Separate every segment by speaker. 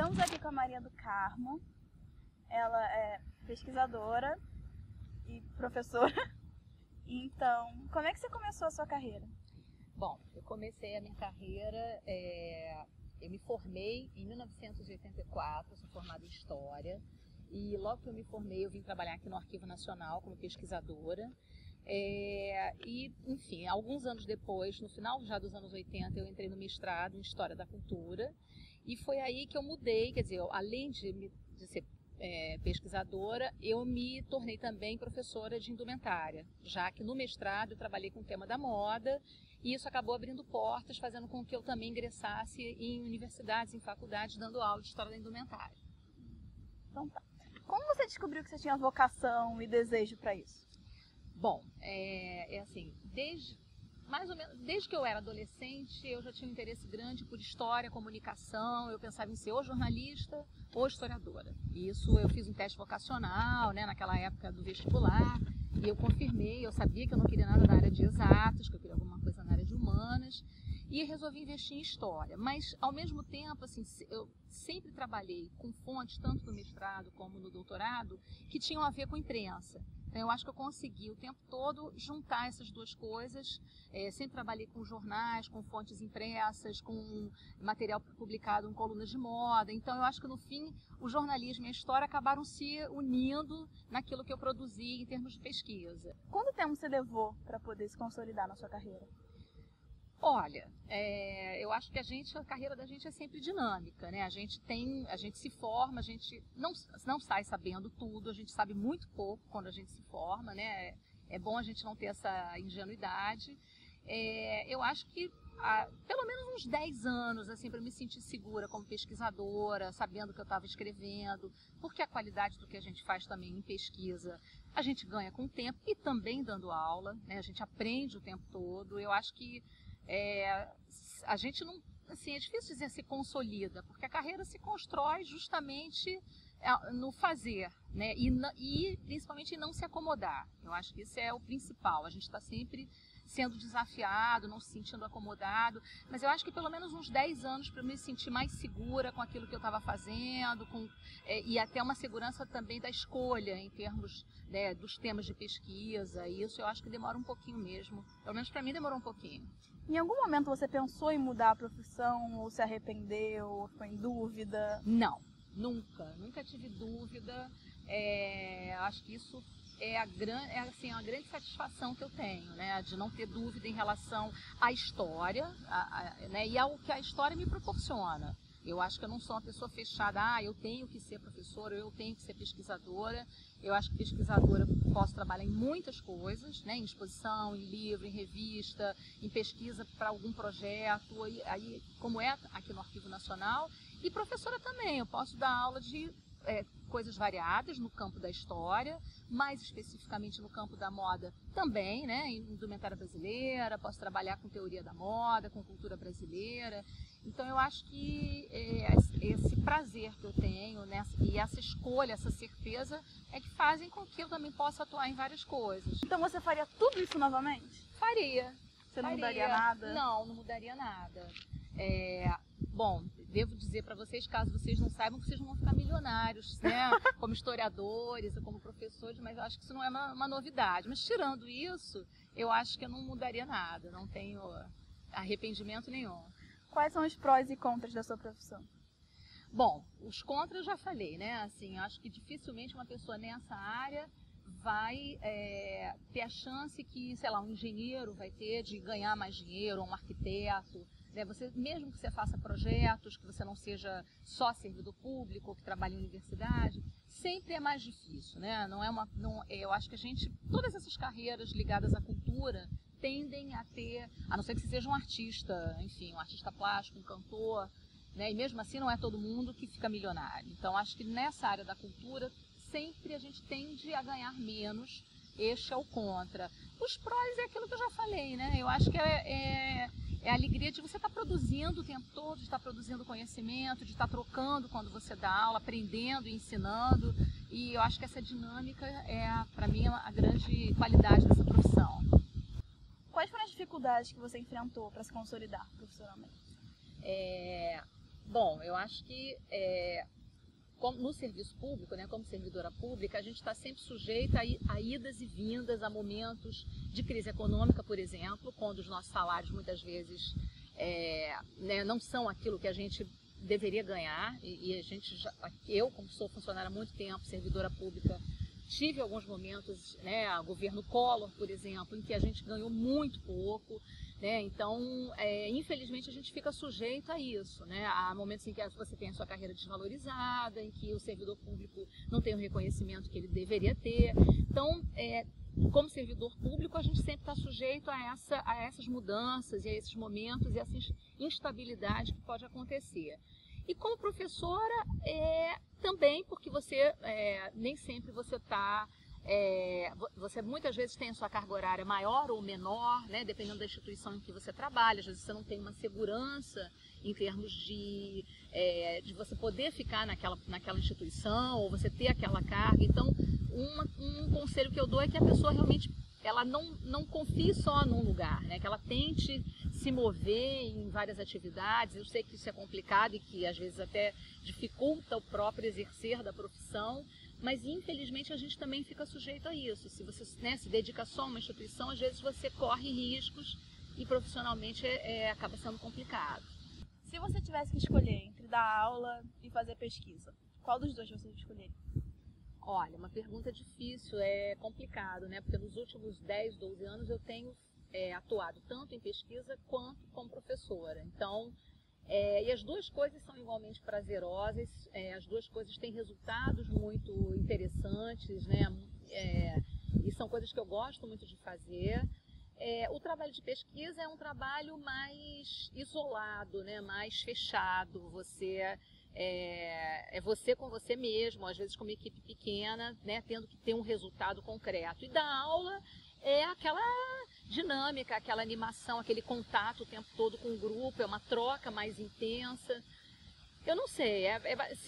Speaker 1: Estamos aqui com a Maria do Carmo. Ela é pesquisadora e professora. Então, como é que você começou a sua carreira?
Speaker 2: Bom, eu comecei a minha carreira, eu me formei em 1984, sou formada em História, e logo que eu me formei eu vim trabalhar aqui no Arquivo Nacional como pesquisadora. Enfim, alguns anos depois, no final já dos anos 80, eu entrei no mestrado em História da Cultura, e foi aí que eu mudei, quer dizer, além de ser pesquisadora, eu me tornei também professora de indumentária, já que no mestrado eu trabalhei com o tema da moda, e isso acabou abrindo portas, fazendo com que eu também ingressasse em universidades, em faculdades, dando aula de História da Indumentária.
Speaker 1: Então tá. Como você descobriu que você tinha vocação e desejo para isso?
Speaker 2: Bom, assim, mais ou menos, desde que eu era adolescente, eu já tinha um interesse grande por história, comunicação. Eu pensava em ser ou jornalista ou historiadora. Isso eu fiz um teste vocacional, né, naquela época do vestibular, e eu confirmei. Eu sabia que eu não queria nada na área de exatas, que eu queria alguma coisa na área de humanas, e resolvi investir em história. Mas, ao mesmo tempo, assim, eu sempre trabalhei com fontes, tanto no mestrado como no doutorado, que tinham a ver com imprensa. Então, eu acho que eu consegui o tempo todo juntar essas duas coisas. Sempre trabalhei com jornais, com fontes impressas, com material publicado em colunas de moda. Então, eu acho que no fim o jornalismo e a história acabaram se unindo naquilo que eu produzi em termos de pesquisa.
Speaker 1: Quanto tempo você levou para poder se consolidar na sua carreira?
Speaker 2: Olha, eu acho que a carreira da gente é sempre dinâmica, né? A gente se forma, a gente não sai sabendo tudo, a gente sabe muito pouco quando a gente se forma, né? É bom a gente não ter essa ingenuidade. Eu acho que pelo menos uns 10 anos, assim, para me sentir segura como pesquisadora, sabendo o que eu estava escrevendo, porque a qualidade do que a gente faz também em pesquisa, a gente ganha com o tempo e também dando aula, né? A gente aprende o tempo todo. Eu acho que a gente não, assim, é difícil dizer se consolida, porque a carreira se constrói justamente no fazer, né? E principalmente em não se acomodar. Eu acho que isso é o principal. A gente está sempre sendo desafiado, não se sentindo acomodado, mas eu acho que pelo menos uns 10 anos para me sentir mais segura com aquilo que eu estava fazendo, e até uma segurança também da escolha em termos, né, dos temas de pesquisa. E isso eu acho que demora um pouquinho mesmo, pelo menos para mim demorou um pouquinho.
Speaker 1: Em algum momento você pensou em mudar a profissão, ou se arrependeu, ou ficou em dúvida?
Speaker 2: Não, nunca tive dúvida. Acho que isso é a grande satisfação que eu tenho, né, de não ter dúvida em relação à história, né, e ao que a história me proporciona. Eu acho que eu não sou uma pessoa fechada, eu tenho que ser professora, eu tenho que ser pesquisadora. Eu acho que pesquisadora posso trabalhar em muitas coisas, né, em exposição, em livro, em revista, em pesquisa para algum projeto, aí, como é aqui no Arquivo Nacional. E professora também, eu posso dar aula de coisas variadas no campo da história, mais especificamente no campo da moda também, né, em indumentária brasileira, posso trabalhar com teoria da moda, com cultura brasileira. Então eu acho que esse prazer que eu tenho, né, e essa escolha, essa certeza é que fazem com que eu também possa atuar em várias coisas.
Speaker 1: Então você faria tudo isso novamente?
Speaker 2: Faria.
Speaker 1: Você não mudaria nada?
Speaker 2: Não mudaria nada. Bom, devo dizer para vocês, caso vocês não saibam, que vocês não vão ficar milionários, né, como historiadores ou como professores, mas eu acho que isso não é uma novidade. Mas tirando isso, eu acho que eu não mudaria nada, não tenho arrependimento nenhum.
Speaker 1: Quais são os prós e contras da sua profissão?
Speaker 2: Bom, os contras eu já falei, né? Assim, acho que dificilmente uma pessoa nessa área vai ter a chance que, sei lá, um engenheiro vai ter de ganhar mais dinheiro, ou um arquiteto. Né? Mesmo que você faça projetos, que você não seja só servidor público, ou que trabalhe em universidade, sempre é mais difícil, né? Eu acho que todas essas carreiras ligadas à cultura tendem a ter, a não ser que você seja um artista, enfim, um artista plástico, um cantor, né? E mesmo assim não é todo mundo que fica milionário. Então acho que nessa área da cultura sempre a gente tende a ganhar menos. Este é o contra. Os prós é aquilo que eu já falei, né? Eu acho que é a alegria de você estar produzindo o tempo todo, de estar produzindo conhecimento, de estar trocando quando você dá aula, aprendendo e ensinando. E eu acho que essa dinâmica para mim, a grande qualidade dessa profissão.
Speaker 1: Quais foram as dificuldades que você enfrentou para se consolidar profissionalmente?
Speaker 2: Bom, eu acho que no serviço público, né, como servidora pública, a gente está sempre sujeita a idas e vindas, a momentos de crise econômica, por exemplo, quando os nossos salários muitas vezes né, não são aquilo que a gente deveria ganhar, e eu, como sou funcionária há muito tempo, servidora pública, tive alguns momentos, né, a governo Collor, por exemplo, em que a gente ganhou muito pouco, né, então, infelizmente, a gente fica sujeito a isso, né, há momentos em que você tem a sua carreira desvalorizada, em que o servidor público não tem o reconhecimento que ele deveria ter, então, como servidor público, a gente sempre está sujeito a essas mudanças, e a esses momentos, e essa instabilidade que pode acontecer. E como professora, também, porque você nem sempre você está... você muitas vezes tem a sua carga horária maior ou menor, né, dependendo da instituição em que você trabalha. Às vezes você não tem uma segurança em termos de você poder ficar naquela instituição, ou você ter aquela carga. Então, um conselho que eu dou é que a pessoa realmente ela não confie só num lugar, né, que ela tente se mover em várias atividades. Eu sei que isso é complicado e que às vezes até dificulta o próprio exercer da profissão, mas infelizmente a gente também fica sujeito a isso. Se você, né, se dedica só a uma instituição, às vezes você corre riscos e profissionalmente acaba sendo complicado.
Speaker 1: Se você tivesse que escolher entre dar aula e fazer pesquisa, qual dos dois você escolheria?
Speaker 2: Olha, uma pergunta difícil, é complicado, né? Porque nos últimos 10, 12 anos eu tenho atuado tanto em pesquisa quanto como professora. Então, e as duas coisas são igualmente prazerosas, as duas coisas têm resultados muito interessantes, né? E são coisas que eu gosto muito de fazer. O trabalho de pesquisa é um trabalho mais isolado, né? Mais fechado. Você você com você mesmo, às vezes com uma equipe pequena, né? Tendo que ter um resultado concreto. E dar aula é aquela dinâmica, aquela animação, aquele contato o tempo todo com o grupo, é uma troca mais intensa. Eu não sei,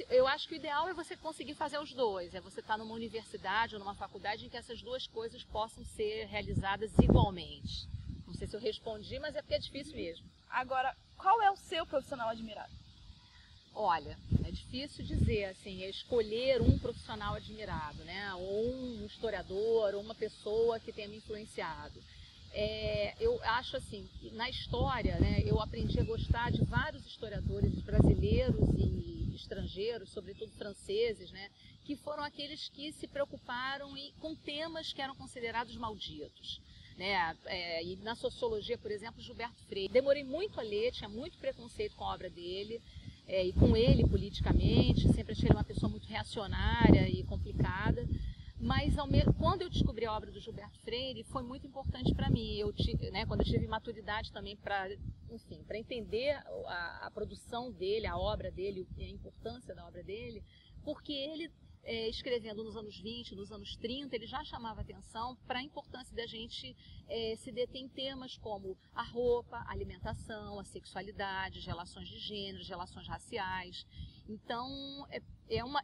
Speaker 2: eu acho que o ideal é você conseguir fazer os dois, você estar numa universidade ou numa faculdade em que essas duas coisas possam ser realizadas igualmente. Não sei se eu respondi, mas é porque é difícil mesmo.
Speaker 1: Agora, qual é o seu profissional admirado?
Speaker 2: Olha, é difícil dizer, assim, escolher um profissional admirado, né? Ou um historiador, ou uma pessoa que tenha me influenciado. Eu acho assim, que na história, né, eu aprendi a gostar de vários historiadores brasileiros e estrangeiros, sobretudo franceses, né, que foram aqueles que se preocuparam com temas que eram considerados malditos. Né? E na sociologia, por exemplo, Gilberto Freire. Demorei muito a ler, tinha muito preconceito com a obra dele, e com ele politicamente, sempre achei ele uma pessoa muito reacionária e complicada. Mas quando eu descobri a obra do Gilberto Freire, foi muito importante para mim. Né, quando eu tive maturidade também para entender a produção dele, a obra dele, a importância da obra dele, porque ele, escrevendo nos anos 20, nos anos 30, ele já chamava atenção para a importância da gente se deter em temas como a roupa, a alimentação, a sexualidade, as relações de gênero, as relações raciais. Então,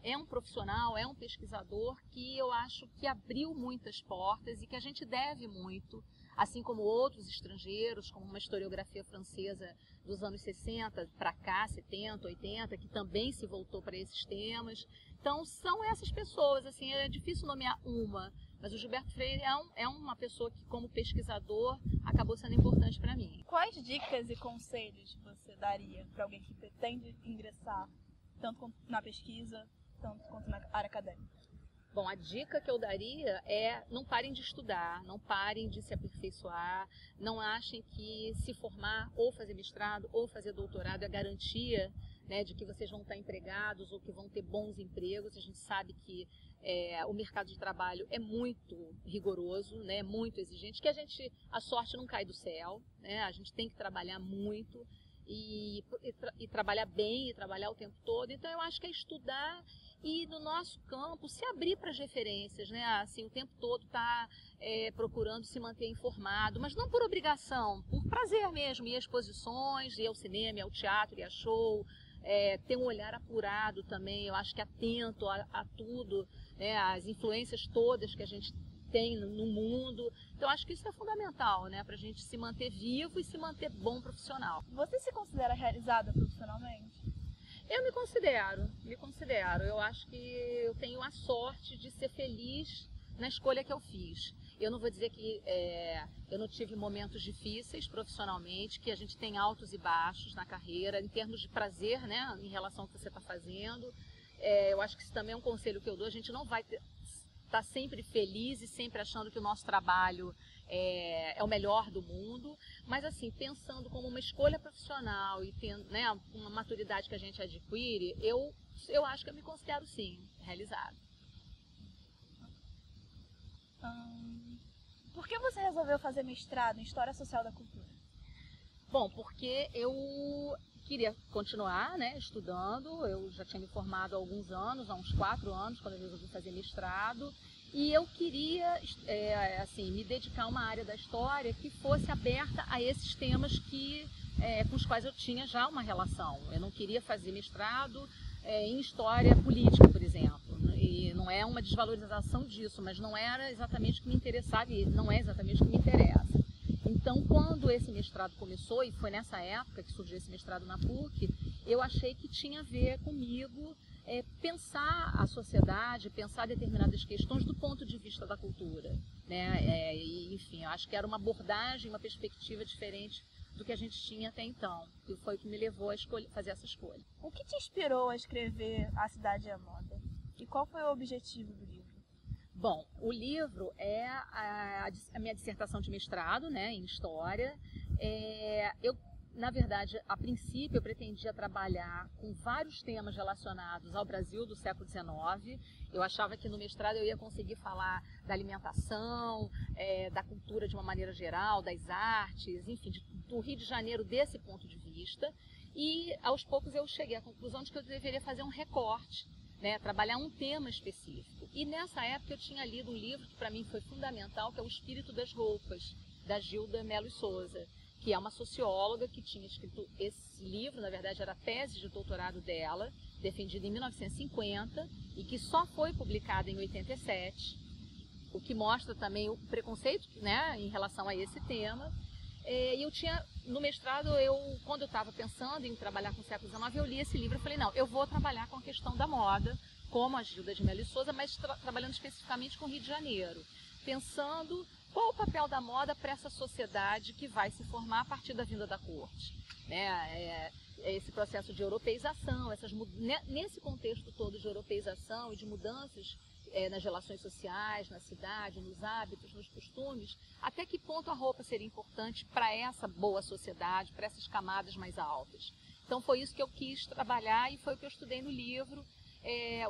Speaker 2: é um profissional, é um pesquisador que eu acho que abriu muitas portas e que a gente deve muito, assim como outros estrangeiros, como uma historiografia francesa dos anos 60 para cá, 70, 80, que também se voltou para esses temas. Então, são essas pessoas, assim, é difícil nomear uma, mas o Gilberto Freire é uma pessoa que, como pesquisador, acabou sendo importante para mim.
Speaker 1: Quais dicas e conselhos você daria para alguém que pretende ingressar tanto na pesquisa, tanto quanto na área acadêmica?
Speaker 2: Bom, a dica que eu daria é não parem de estudar, não parem de se aperfeiçoar, não achem que se formar ou fazer mestrado ou fazer doutorado é garantia, né, de que vocês vão estar empregados ou que vão ter bons empregos. A gente sabe que o mercado de trabalho é muito rigoroso, né, muito exigente, que a sorte não cai do céu, né, a gente tem que trabalhar muito e trabalhar bem, e trabalhar o tempo todo. Então eu acho que é estudar e no nosso campo se abrir para as referências, né? Assim, o tempo todo tá procurando se manter informado, mas não por obrigação, por prazer mesmo, ir a exposições, ir ao cinema, ir ao teatro, ir a show, ter um olhar apurado também, eu acho que atento a tudo, né? As influências todas que a gente tem no mundo. Então acho que isso é fundamental, né, para a gente se manter vivo e se manter bom profissional.
Speaker 1: Você se considera realizada profissionalmente?
Speaker 2: Eu me considero. Eu acho que eu tenho a sorte de ser feliz na escolha que eu fiz. Eu não vou dizer que eu não tive momentos difíceis profissionalmente, que a gente tem altos e baixos na carreira, em termos de prazer, né, em relação ao que você está fazendo. Eu acho que isso também é um conselho que eu dou. A gente não vai estar sempre feliz e sempre achando que o nosso trabalho é o melhor do mundo, mas assim, pensando como uma escolha profissional e tendo, né, uma maturidade que a gente adquire, eu acho que eu me considero sim realizada.
Speaker 1: Por que você resolveu fazer mestrado em História Social da Cultura?
Speaker 2: Bom, porque eu queria continuar, né, estudando. Eu já tinha me formado há alguns anos, há uns 4 anos, quando eu resolvi fazer mestrado. E eu queria assim, me dedicar a uma área da história que fosse aberta a esses temas com os quais eu tinha já uma relação. Eu não queria fazer mestrado em história política, por exemplo. E não é uma desvalorização disso, mas não era exatamente o que me interessava e não é exatamente o que me interessa. Então, quando esse mestrado começou, e foi nessa época que surgiu esse mestrado na PUC, eu achei que tinha a ver comigo pensar a sociedade, pensar determinadas questões do ponto de vista da cultura, né? E, enfim, eu acho que era uma abordagem, uma perspectiva diferente do que a gente tinha até então, que foi o que me levou a fazer essa escolha.
Speaker 1: O que te inspirou a escrever A Cidade e a Moda? E qual foi o objetivo do livro?
Speaker 2: Bom, o livro é a minha dissertação de mestrado, né, em História. Na verdade, a princípio eu pretendia trabalhar com vários temas relacionados ao Brasil do século XIX. Eu achava que no mestrado eu ia conseguir falar da alimentação, da cultura de uma maneira geral, das artes, enfim, do Rio de Janeiro desse ponto de vista. E aos poucos eu cheguei à conclusão de que eu deveria fazer um recorte, né, trabalhar um tema específico. E nessa época eu tinha lido um livro que para mim foi fundamental, que é O Espírito das Roupas, da Gilda Mello Souza, que é uma socióloga que tinha escrito esse livro, na verdade era a tese de doutorado dela, defendida em 1950 e que só foi publicada em 87, o que mostra também o preconceito, né, em relação a esse tema. E eu tinha, no mestrado, quando eu estava pensando em trabalhar com o século XIX, eu li esse livro e falei, não, eu vou trabalhar com a questão da moda, como a Gilda de Mello Souza, mas trabalhando especificamente com o Rio de Janeiro, pensando qual o papel da moda para essa sociedade que vai se formar a partir da vinda da corte, né? Esse processo de europeização, nesse contexto todo de europeização e de mudanças nas relações sociais, na cidade, nos hábitos, nos costumes, até que ponto a roupa seria importante para essa boa sociedade, para essas camadas mais altas. Então foi isso que eu quis trabalhar e foi o que eu estudei no livro,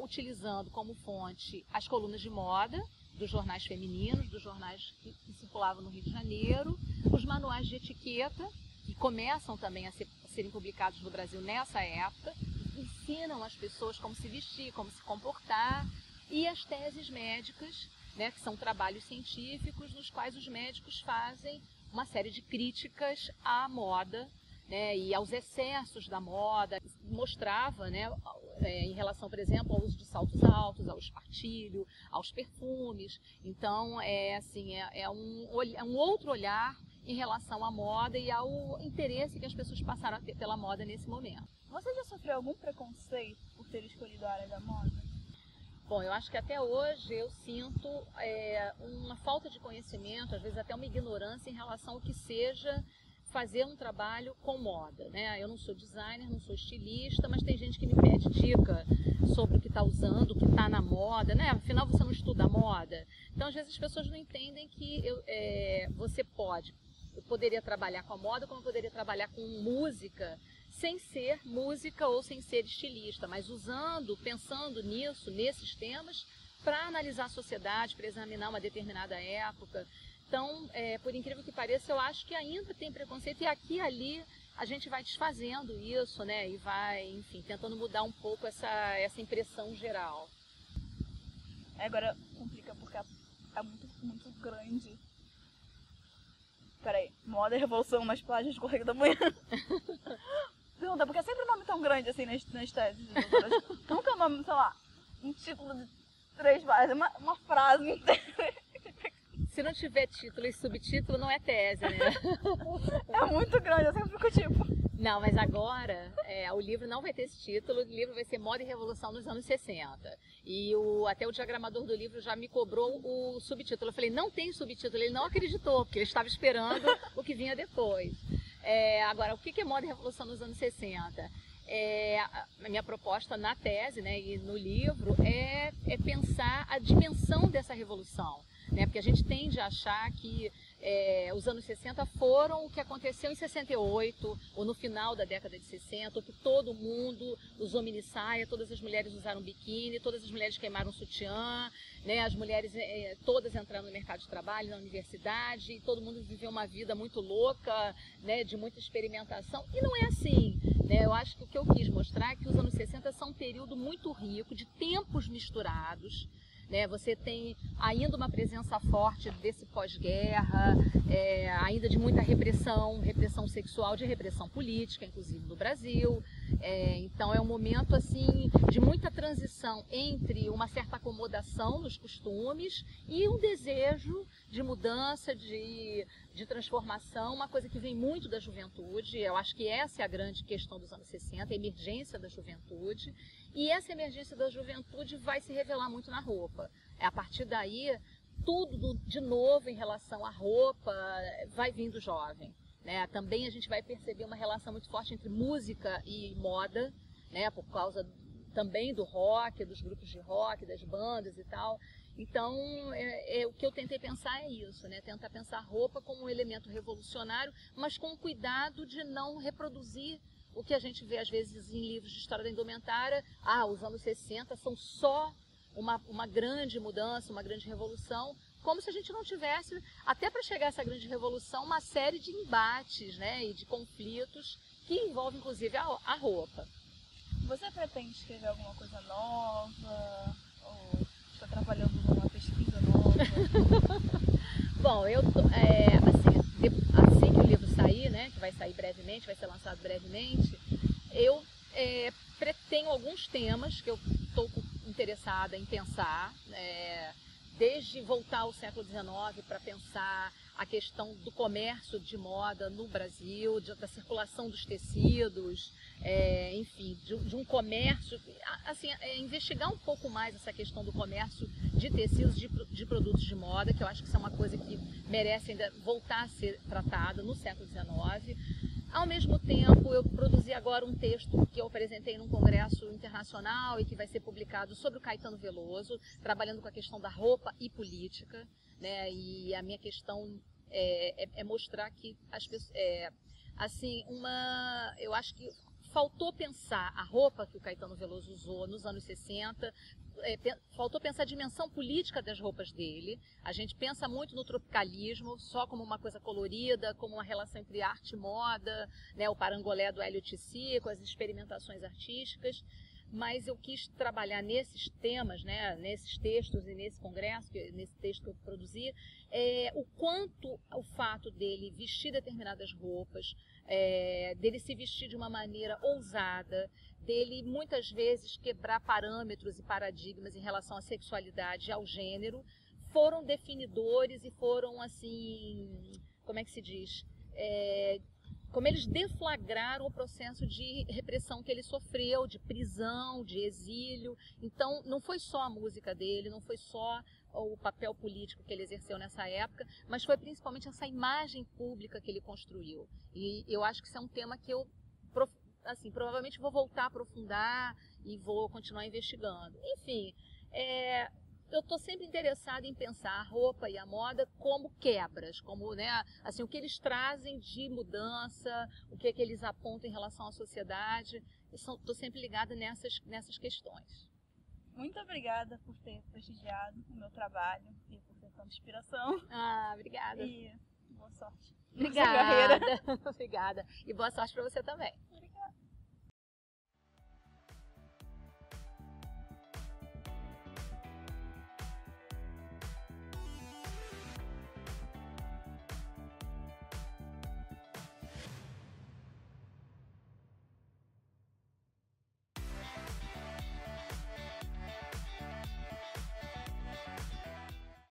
Speaker 2: utilizando como fonte as colunas de moda dos jornais femininos, dos jornais que circulavam no Rio de Janeiro, os manuais de etiqueta, que começam também a serem publicados no Brasil nessa época, ensinam as pessoas como se vestir, como se comportar, e as teses médicas, né, que são trabalhos científicos nos quais os médicos fazem uma série de críticas à moda, né, e aos excessos da moda. Mostrava, né, em relação, por exemplo, ao uso de saltos altos, ao espartilho, aos perfumes. Então, é um outro olhar em relação à moda e ao interesse que as pessoas passaram a ter pela moda nesse momento.
Speaker 1: Você já sofreu algum preconceito por ter escolhido a área da moda?
Speaker 2: Bom, eu acho que até hoje eu sinto uma falta de conhecimento, às vezes até uma ignorância em relação ao que seja fazer um trabalho com moda, né? Eu não sou designer, não sou estilista, mas tem gente que me pede dica sobre o que está usando, o que está na moda, né? Afinal, você não estuda moda. Então, às vezes as pessoas não entendem que eu poderia trabalhar com a moda como eu poderia trabalhar com música, sem ser música ou sem ser estilista, mas pensando nisso, nesses temas, para analisar a sociedade, para examinar uma determinada época. Então, por incrível que pareça, eu acho que ainda tem preconceito e aqui e ali a gente vai desfazendo isso, né? E vai, enfim, tentando mudar um pouco essa impressão geral.
Speaker 1: Agora complica porque é muito, muito grande. Peraí, moda e revolução nas plágias de Correio da Manhã. Pergunta, porque é sempre um nome tão grande assim nas teses. Nunca é um nome, sei lá, um título de 3 páginas, uma frase inteira.
Speaker 2: Se não tiver título e subtítulo, não é tese, né?
Speaker 1: É muito grande, eu sempre fico tipo...
Speaker 2: Não, mas agora o livro não vai ter esse título, o livro vai ser Moda e Revolução nos anos 60. E até o diagramador do livro já me cobrou o subtítulo. Eu falei, não tem subtítulo, ele não acreditou, porque ele estava esperando o que vinha depois. Agora, o que é Moda e Revolução nos anos 60? A minha proposta na tese, né, e no livro é pensar a dimensão dessa revolução, né, porque a gente tende a achar que os anos 60 foram o que aconteceu em 68 ou no final da década de 60, ou que todo mundo usou mini saia, todas as mulheres usaram biquíni, todas as mulheres queimaram sutiã, né, as mulheres todas entraram no mercado de trabalho, na universidade, e todo mundo viveu uma vida muito louca, né, de muita experimentação, e não é assim. Eu acho que o que eu quis mostrar é que os anos 60 são um período muito rico, de tempos misturados. Você tem ainda uma presença forte desse pós-guerra, ainda de muita repressão sexual, de repressão política, inclusive no Brasil. Então é um momento assim de muita transição entre uma certa acomodação nos costumes e um desejo de mudança, de transformação, uma coisa que vem muito da juventude. Eu acho que essa é a grande questão dos anos 60, a emergência da juventude. E essa emergência da juventude vai se revelar muito na roupa. A partir daí, tudo de novo em relação à roupa vai vindo jovem. Também a gente vai perceber uma relação muito forte entre música e moda, por causa também do rock, dos grupos de rock, das bandas e tal. Então, o que eu tentei pensar é isso, tentar pensar a roupa como um elemento revolucionário, mas com cuidado de não reproduzir o que a gente vê às vezes em livros de história da indumentária. Os anos 60 são só uma grande mudança, uma grande revolução, como se a gente não tivesse, até para chegar a essa grande revolução, uma série de embates, e de conflitos que envolvem inclusive a roupa.
Speaker 1: Você pretende escrever alguma coisa nova? Ou está trabalhando numa pesquisa nova?
Speaker 2: Bom, eu assim que o livro sair, que vai sair brevemente, vai ser lançado brevemente, eu tenho alguns temas que eu estou interessada em pensar, desde voltar ao século XIX para pensar a questão do comércio de moda no Brasil, da circulação dos tecidos, enfim, de um comércio, assim, investigar um pouco mais essa questão do comércio de tecidos, de produtos de moda, que eu acho que isso é uma coisa que merece ainda voltar a ser tratada no século XIX. Ao mesmo tempo, eu produzi agora um texto que eu apresentei num congresso internacional e que vai ser publicado sobre o Caetano Veloso, trabalhando com a questão da roupa e política, e a minha questão é mostrar que as pessoas, eu acho que faltou pensar a roupa que o Caetano Veloso usou nos anos 60, faltou pensar a dimensão política das roupas dele. A gente pensa muito no tropicalismo, só como uma coisa colorida, como uma relação entre arte e moda, o parangolé do Hélio Tissi, com as experimentações artísticas. Mas eu quis trabalhar nesses temas, nesses textos e nesse congresso, nesse texto que eu produzi, o quanto o fato dele vestir determinadas roupas, dele se vestir de uma maneira ousada, dele muitas vezes quebrar parâmetros e paradigmas em relação à sexualidade e ao gênero, foram definidores e foram, assim, como é que se diz? Como eles deflagraram o processo de repressão que ele sofreu, de prisão, de exílio. Então, não foi só a música dele, não foi só o papel político que ele exerceu nessa época, mas foi principalmente essa imagem pública que ele construiu. E eu acho que isso é um tema que eu, assim, provavelmente vou voltar a aprofundar e vou continuar investigando. Enfim, eu estou sempre interessada em pensar a roupa e a moda como quebras, como, assim, o que eles trazem de mudança, o que eles apontam em relação à sociedade. Estou sempre ligada nessas questões.
Speaker 1: Muito obrigada por ter prestigiado o meu trabalho e por ter tanta inspiração.
Speaker 2: Obrigada.
Speaker 1: E boa sorte.
Speaker 2: Obrigada. Obrigada. E boa sorte para você também.